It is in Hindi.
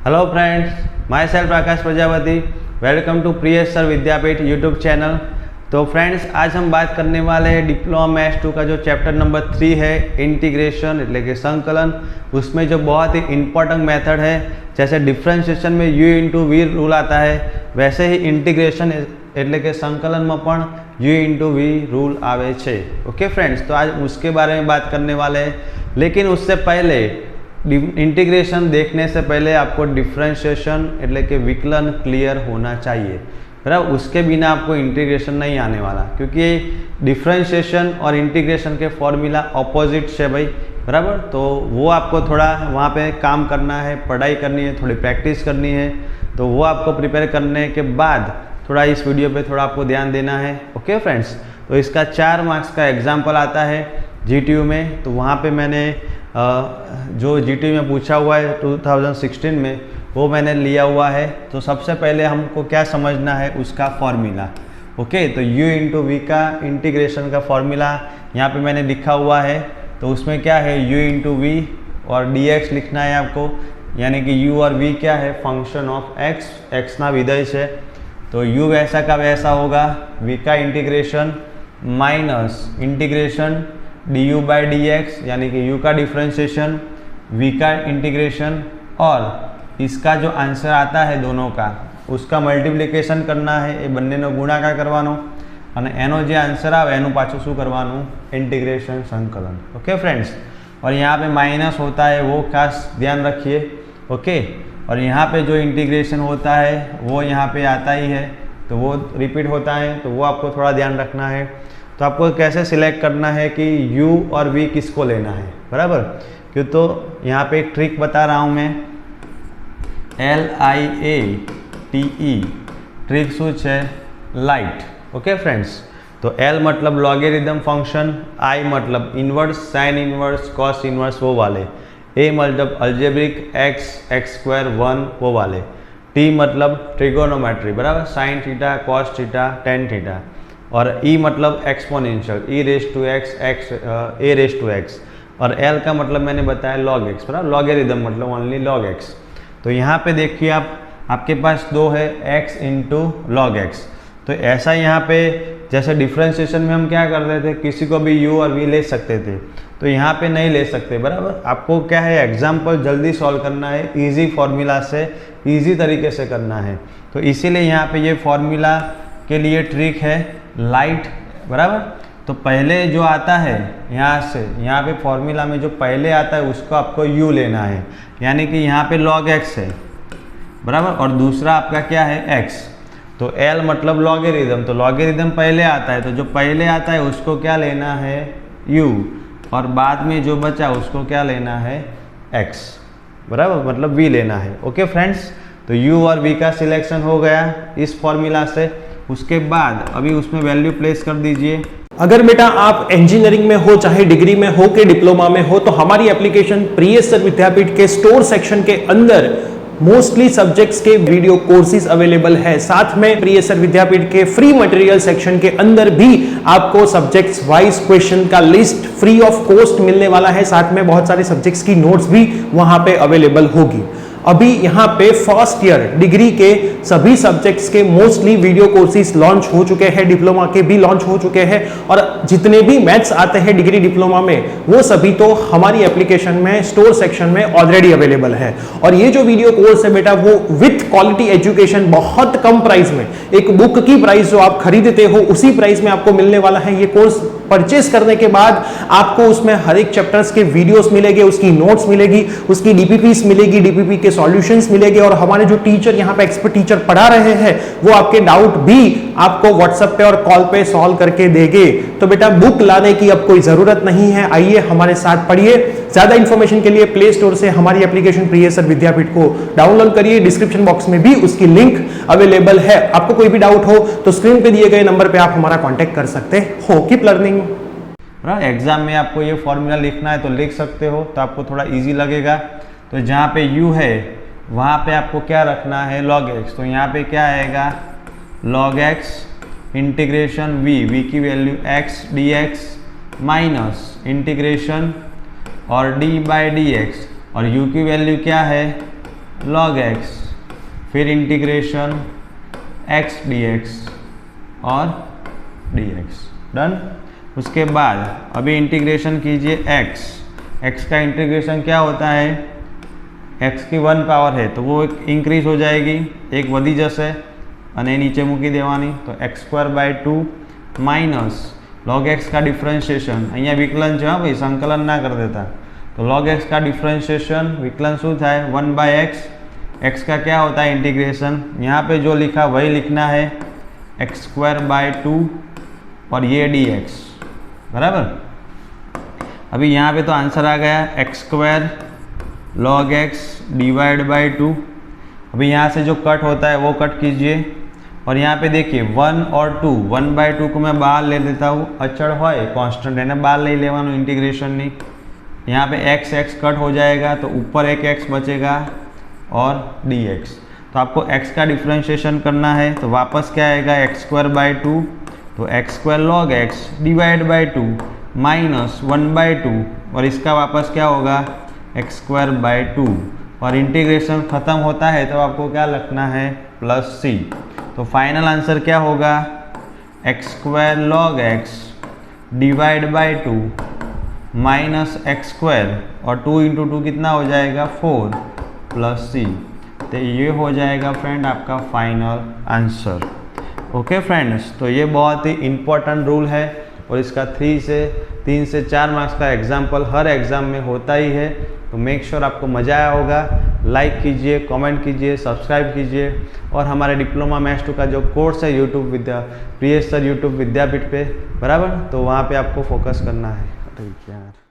Hello friends, my self Akash Prajapati. Welcome to Priyas sir Vidyapeeth YouTube channel. तो फ्रेंड्स, आज हम बात करने वाले हैं डिप्लोमा मैथ्स 2 का जो चैप्टर नंबर 3 है इंटीग्रेशन એટલે કે संकलन। उसमें जो बहुत ही इम्पोर्टेंट मेथड है, जैसे डिफ्रेंशिएशन में u इंटू वी रूल आता है, वैसे ही इंटीग्रेशन એટલે કે संकलन में पण u इंटू वी रूल आवे छे। ओके फ्रेंड्स, तो आज उसके बारे में बात करने वाले हैं। लेकिन उससे पहले इंटीग्रेशन देखने से पहले आपको डिफ्रेंशिएशन એટલે કે विकलन क्लियर होना चाहिए, बराबर। उसके बिना आपको इंटीग्रेशन नहीं आने वाला, क्योंकि डिफ्रेंशिएशन और इंटीग्रेशन के फॉर्मूला ऑपोजिट है भाई, बराबर। तो वो आपको थोड़ा वहाँ पे काम करना है, पढ़ाई करनी है, थोड़ी प्रैक्टिस करनी है। तो वो आपको प्रिपेयर करने के बाद थोड़ा इस वीडियो पे थोड़ा आपको ध्यान देना है। ओके फ्रेंड्स, तो इसका 4 मार्क्स का एग्जाम्पल आता है जीटीयू में। तो वहाँ पे मैंने जो जीटीयू में पूछा हुआ है 2016 में, वो मैंने लिया हुआ है। तो सबसे पहले हमको क्या समझना है, उसका फॉर्मूला। ओके, तो u इंटू वी का इंटीग्रेशन का फॉर्मूला यहाँ पे मैंने लिखा हुआ है। तो उसमें क्या है, u इंटू वी और dx लिखना है आपको, यानी कि u और v क्या है, फंक्शन ऑफ x, x ना विधेय है। तो u वैसा का वैसा होगा, v का integration minus integration du by dx, यानी कि u का डिफ्रेंशिएशन, v का इंटीग्रेशन, और इसका जो आंसर आता है दोनों का, उसका मल्टीप्लिकेशन करना है। ये બંનેનો ગુણાકાર કરવાનો અને એનો જે આન્સર આવે એનું પાછું શું કરવાનું, इंटीग्रेशन संकलन। ओके फ्रेंड्स, और यहाँ पे माइनस होता है, वो खास ध्यान रखिए। ओके, और यहाँ पे जो इंटीग्रेशन होता है वो यहाँ पे आता ही है, तो वो रिपीट होता है, तो वो आपको थोड़ा ध्यान रखना है। तो आपको कैसे सिलेक्ट करना है कि u और v किसको लेना है, बराबर। क्यों, तो यहाँ पे एक ट्रिक बता रहा हूँ मैं, LIATE ट्रिक शू है, लाइट। ओके फ्रेंड्स, तो L मतलब लॉगेरिदम फंक्शन, I मतलब inverse, sign inverse, cos inverse वो वाले, A मतलब अल्जेब्रिक, x स्क्वायर 1 वो वाले, T मतलब ट्रिगोनोमेट्री, बराबर, sine theta, cos theta, tan theta, और E मतलब exponential, e raise to x, a raise to x, और L का मतलब मैंने बताया लॉग x, बराबर, लॉगेरिदम मतलब ओनली लॉग x। तो यहाँ पे देखिए आपके पास 2 है, x इंटू लॉग एक्स। तो ऐसा यहाँ पे जैसे डिफ्रेंशिएशन में हम क्या करते थे, किसी को भी u और v ले सकते थे, तो यहाँ पे नहीं ले सकते, बराबर। आपको क्या है, एग्जाम्पल जल्दी सॉल्व करना है, इजी फॉर्मूला से, इजी तरीके से करना है। तो इसीलिए यहाँ पे ये फॉर्मूला के लिए ट्रिक है लाइट, बराबर। तो पहले जो आता है यहाँ से, यहाँ पे फॉर्मूला में जो पहले आता है उसको आपको u लेना है, यानी कि यहाँ पे log x है, बराबर, और दूसरा आपका क्या है, x। तो L मतलब लॉगेरिदम, तो लॉगेरिदम पहले आता है, तो जो पहले आता है उसको क्या लेना है, u, और बाद में जो बचा उसको क्या लेना है, x, बराबर, मतलब v लेना है। ओके फ्रेंड्स, तो u और v का सिलेक्शन हो गया इस फॉर्मूला से। उसके बाद अभी उसमें वैल्यू प्लेस कर दीजिए। अगर बेटा आप इंजीनियरिंग में हो, चाहे डिग्री में हो के डिप्लोमा में हो, तो हमारी एप्लीकेशन प्रियस सर विद्यापीठ के स्टोर सेक्शन के अंदर मोस्टली सब्जेक्ट्स के वीडियो कोर्सेज अवेलेबल है। साथ में प्रियस सर विद्यापीठ के फ्री मटेरियल सेक्शन के अंदर भी आपको सब्जेक्ट्स वाइज क्वेश्चन का लिस्ट फ्री ऑफ कॉस्ट मिलने वाला है। साथ में बहुत सारे सब्जेक्ट्स की नोट्स भी वहां पे अवेलेबल होगी। अभी यहाँ पे फर्स्ट ईयर डिग्री के सभी सब्जेक्ट्स के मोस्टली वीडियो कोर्सेज लॉन्च हो चुके हैं, डिप्लोमा के भी लॉन्च हो चुके हैं, और जितने भी मैथ्स आते हैं डिग्री डिप्लोमा में वो सभी तो हमारी एप्लीकेशन में स्टोर सेक्शन में ऑलरेडी अवेलेबल है। और ये जो वीडियो कोर्स है बेटा, वो विथ क्वालिटी एजुकेशन, बहुत कम प्राइस में, एक बुक की प्राइस जो आप खरीदते हो उसी प्राइस में आपको मिलने वाला है। ये कोर्स परचेस करने के बाद आपको उसमें हर एक चैप्टर्स के वीडियोस मिलेंगे, उसकी नोट्स मिलेगी, उसकी डीपीपीस मिलेगी, डीपीपी के सॉल्यूशंस मिलेंगे, और हमारे जो टीचर यहाँ पे एक्सपर्ट टीचर पढ़ा रहे हैं वो आपके डाउट भी आपको व्हाट्सएप पे और कॉल पे सॉल्व करके देंगे। तो बेटा बुक लाने की अब कोई जरूरत नहीं है, आइए हमारे साथ पढ़िए। ज्यादा इंफॉर्मेशन के लिए प्ले स्टोर से हमारी एप्लीकेशन प्रियस सर विद्यापीठ को डाउनलोड करिए। डिस्क्रिप्शन बॉक्स में भी उसकी लिंक अवेलेबल है। आपको कोई भी डाउट हो तो स्क्रीन पे दिए गए नंबर पे आप हमारा कांटेक्ट कर सकते हो। Keep learning. एग्जाम में आपको ये फॉर्मूला लिखना है तो लिख सकते हो, तो आपको थोड़ा इजी लगेगा। तो जहाँ पे u है वहाँ पे आपको क्या रखना है, log x। तो यहाँ पे क्या आएगा, log x इंटीग्रेशन v की value x dx minus integration और d बाई डी एक्स, और u की वैल्यू क्या है, log x, फिर इंटीग्रेशन x dx और dx। डन। उसके बाद अभी इंटीग्रेशन कीजिए x का इंटीग्रेशन क्या होता है, x की 1 पावर है तो वो एक इंक्रीज हो जाएगी, एक वधी जશે અને नीचे મૂકી દેવાની, तो x²/2 माइनस log x का डिफ्रेंशिएशन, અહીંયા विकलन છે भाई, संकलन ना कर देता, तो log x का डिफ्रेंशिएशन विकलन शू था 1/x, x का क्या होता है इंटीग्रेशन, यहाँ पे जो लिखा वही लिखना है x²/2 और ये dx, बराबर। अभी यहाँ पे तो आंसर आ गया x² log x /2। अभी यहाँ से जो कट होता है वो कट कीजिए और यहाँ पे देखिए 1 और 2, 1/2 को मैं बाहर ले लेता हूँ, अचड़ होय कांस्टेंट है बाहर ले लेवानुं इंटीग्रेशन नहीं। यहाँ पे x कट हो जाएगा तो ऊपर एक x बचेगा और dx। तो आपको x का डिफ्रेंशिएशन करना है तो वापस क्या आएगा x²/2, तो x² log x /2 माइनस 1/2 और इसका वापस क्या होगा x²/2 और इंटीग्रेशन ख़त्म होता है तो आपको क्या लिखना है +c। तो फाइनल आंसर क्या होगा x² log x /2 minus x² और 2 × 2 कितना हो जाएगा 4 +c। तो ये हो जाएगा फ्रेंड आपका फाइनल आंसर। ओके फ्रेंड्स, तो ये बहुत ही इम्पोर्टेंट रूल है और इसका 3 से 4 मार्क्स का एग्जाम्पल हर एग्ज़ाम में होता ही है। तो मेक श्योर आपको मज़ा आया होगा, लाइक कीजिए, कमेंट कीजिए, सब्सक्राइब कीजिए और हमारे डिप्लोमा मैथ्स 2 का जो कोर्स है प्रियेश सर यूट्यूब विद्यापीठ पे, बराबर, तो वहाँ पे आपको फोकस करना है। अरे यार।